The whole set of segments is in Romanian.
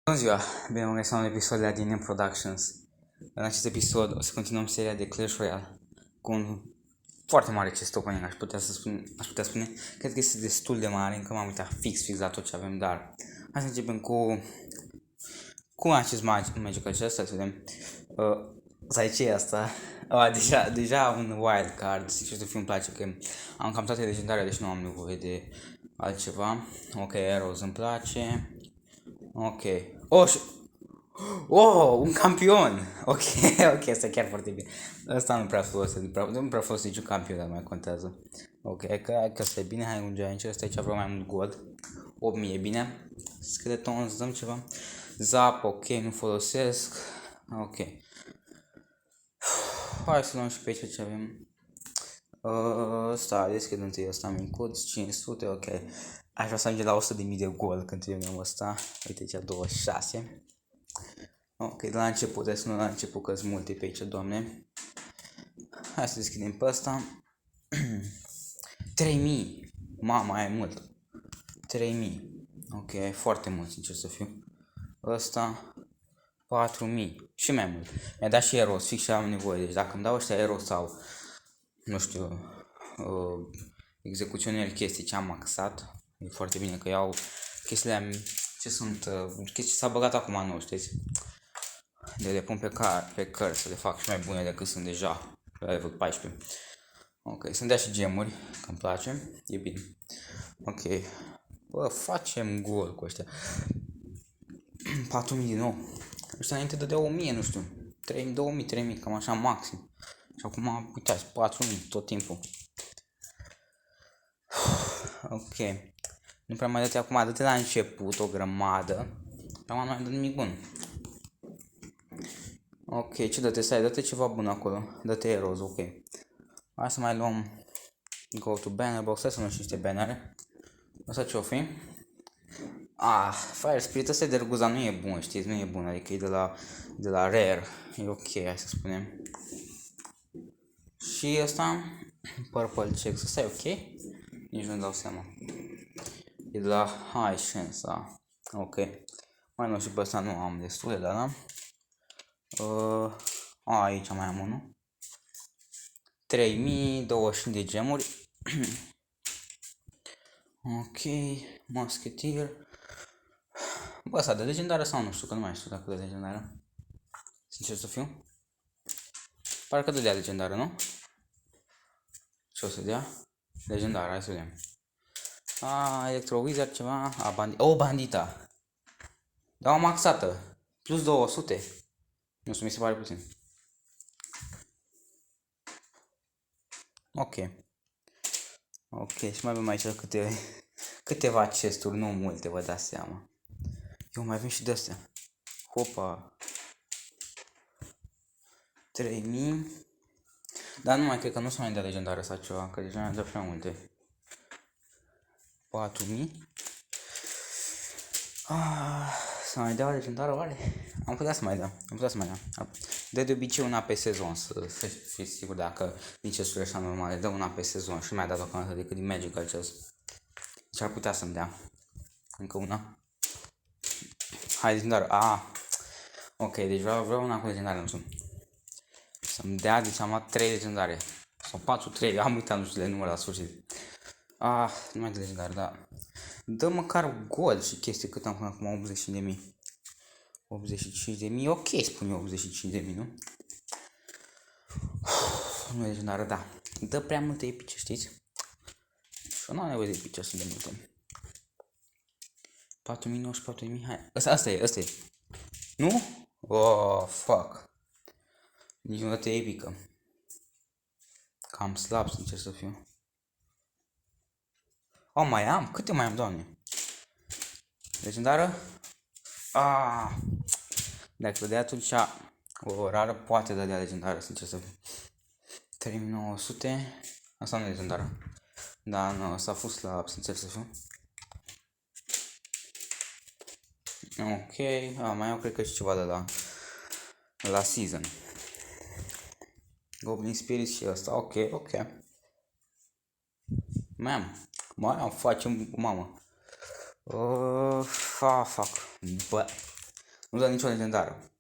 Bună ziua! Bine am găsit la un episod de la DNM Productions. În acest episod o să continuăm seria de Clash Royale cu un foarte mare chest opening, aș putea spune. Cred că este destul de mare, încă m-am uitat fix la tot ce avem, dar hai să începem cu acest Magical Chest, să vedem. Să ce e asta? Deja un wild card, sincer să fiu, îmi place că am cam toate legendare, deci nu am nevoie de altceva. Ok, Arrows îmi place. Ok. Un campion! Ok, ok, asta e chiar foarte bine. Asta nu prea folosit, nu prea folosit niciun campion, dar mai contează. Ok, că asta e bine, hai un giant, ăsta aici vreau mai mult gold. 8000 e bine. Skeleton, să dăm ceva. Zap, ok, nu folosesc. Ok. Hai să luăm și pe aici ce avem. Ăsta, deschid întâi ăsta micuț, 500, ok. Aș vrea să ajungem la 100.000 de gold când terminăm ăsta. Uite aici 26. Ok, de la început, hai să nu la început că sunt multe pe aici, doamne. Hai să deschidem pe ăsta. 3000. Mama, e mult. 3000. Ok, e foarte mult, sincer să fiu. Ăsta 4000 și mai mult. Mi-a dat și Eros, fix și am nevoie. Deci dacă îmi dau ăștia Eros sau, nu știu, execuționeri chestii ce am maxat, e foarte bine că iau chestiile ce sunt, chestii s-a băgat acum nou, știți? De le pun pe cărți să le fac și mai bune decât sunt deja la level 14. Ok, să-mi dea și gemuri, că îmi place, e bine. Ok, bă, facem gol cu ăștia. 4000 din nou. Ăștia înainte dădeau 1000, nu știu. 2000, 3000, cam așa maxim. Și acum, uitați, 4000 tot timpul. Ok. Nu prea mai dă-te acum, dă-te la început o grămadă. Acum nu mai dă nimic bun. Ok, ce dă-te? Stai, dă-te ceva bun acolo. Dă-te Heroes, ok. Hai să mai luăm Go to Banner Box, hai să luăm și niște bannere. Asta ce-o fi? Fire Spirit, ăsta de Rguza nu e bun, știți, nu e bun, adică e de la Rare. E ok, hai să spunem. Și ăsta, Purple Checks, ăsta e ok? Nici nu-mi dau seama. E de la High Chance, ok. Mai nu și pe ăsta nu am destule, dar da. Aici mai am unul. 3025 de gemuri. Ok, Musketeer. Bă, ăsta de legendară sau nu știu, că nu mai știu dacă de legendară. Sincer să fiu. Parcă dădea legendară, nu? Ce o să dea? Legendară, hai să vedem. Electro Wizard ceva. Bandita. Da, o maxată. Plus 200. Nu știu, mi se pare puțin. Ok. Ok, și mai avem aici câteva chesturi, nu multe, vă dați seama. Eu mai avem și de astea. Hopa. 3000. Dar nu mai cred că nu s-a mai dat legendară sau ceva, că deja mi-am dat prea multe. 4000. Să mai dea o legendară oare? Am putea să mai dau. Dă de obicei una pe sezon, să fiți sigur dacă din chesturile așa normale, dă una pe sezon și nu mai dat deocamdată decât din Magical Chest. Deci ar putea să-mi dea încă una. Hai, legendară. Ok, deci vreau una cu legendare, nu știu. Să-mi dea, deci am luat 3 legendare. Sau 4, 3, am uitat, nu știu de număr la sfârșit. Nu mai de legendare, da. Dă măcar gold și chestii cât am până acum, 85.000. 85.000, ok, spun eu 85.000, nu? Nu e legendară, da. Dă prea multe epice, știți? Și eu nu am nevoie de epice așa de multe. 4.000, 94.000, hai. Asta e. Nu? Fuck. Nici nu dată epică. Cam slab, sincer să fiu. Mai am? Câte mai am, doamne? Legendară? Dacă dădea atunci o rară, poate dădea legendară, sincer să fiu. 3900. Asta nu e legendară. Da, nu, asta a fost slab, sincer să fiu. Ok, mai au cred că și ceva de la Season. Goblin Spirit și asta, ok. Mai am, facem, mamă. Fuck. Bă, Nu dă nicio legendară.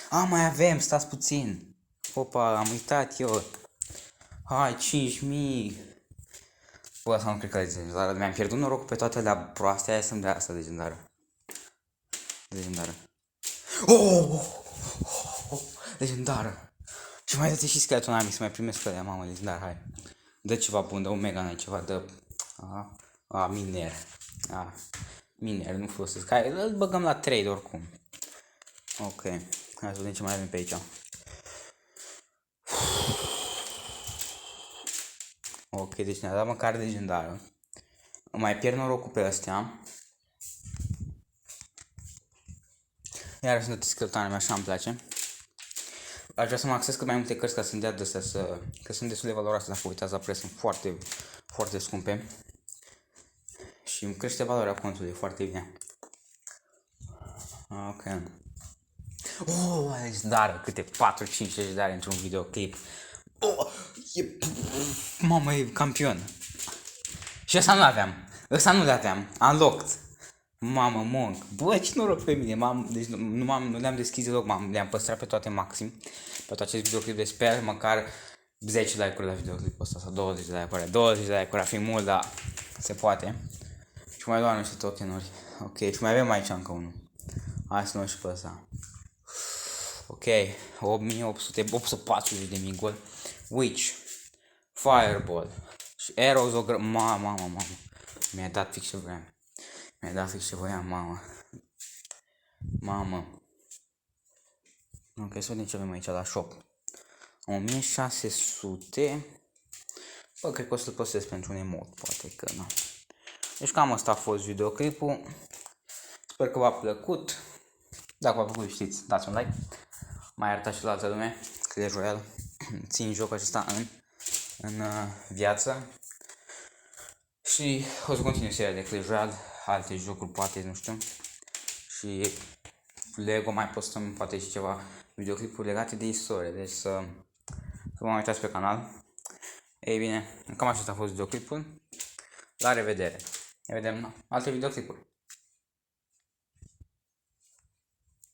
Mai avem, stați puțin. Opa, am uitat eu. Hai, 5000. Bă, asta nu cred că e legendară. Mi-am pierdut norocul pe toate alea proaste, aia să-mi dea asta legendară. Legendară. Legendară. Și mai dă-te și skeleton ami să mai primesc alea, mamă, legendar, hai. Dă ceva bun, dă un mega n ceva, dă... miner. Miner, nu folosesc. Hai, îl băgăm la trade oricum. Ok, hai să vedem ce mai avem pe aici. Ok, deci ne-a dat măcar legendară. Mai pierd norocul pe astea. Iar sunt skeletonare, așa îmi place. Aș vrea să mă acces cât mai multe cărți ca să-mi dea de-astea că sunt destul de valoroase, dacă uitați la preț, sunt foarte, foarte scumpe. Și îmi crește valoarea contului foarte bine. Ok. Legendară, câte 4-5 legendare într-un videoclip. Mamă, e campion. Și ăsta nu l-aveam. Unlocked. Mamă, monk. Bă, ce noroc pe mine. Deci nu le-am deschis deloc, le-am păstrat pe toate maxim. Pe tot acest videoclip, de sper măcar 10 like-uri la videoclipul ăsta sau 20 de like-uri. 20 de like-uri ar fi mult, dar se poate. Și mai luam niște tokenuri. Ok, și mai avem aici încă unul. Hai să luăm și pe ăsta. Ok, 840.000 gol. Witch, Fireball și Arrows mamă. Mi-a dat fix ce voiam. Mamă. Ok, să vedem ce avem aici la shop. 1600. Bă, cred că o să-l postez pentru un emot, poate că nu. Deci cam asta a fost videoclipul. Sper că v-a plăcut. Dacă v-a plăcut, știți, dați un like. Mai arătați și la altă lume. Clash Royale. Țin jocul acesta în viață. Și o să continui seria de Clash Royale. Alte jocuri, poate, nu știu. Și Lego mai postăm poate și ceva videoclipuri legate de istorie. Deci să vă mai uitați pe canal. Ei bine, cam așa a fost videoclipul. La revedere. Ne vedem alte videoclipuri.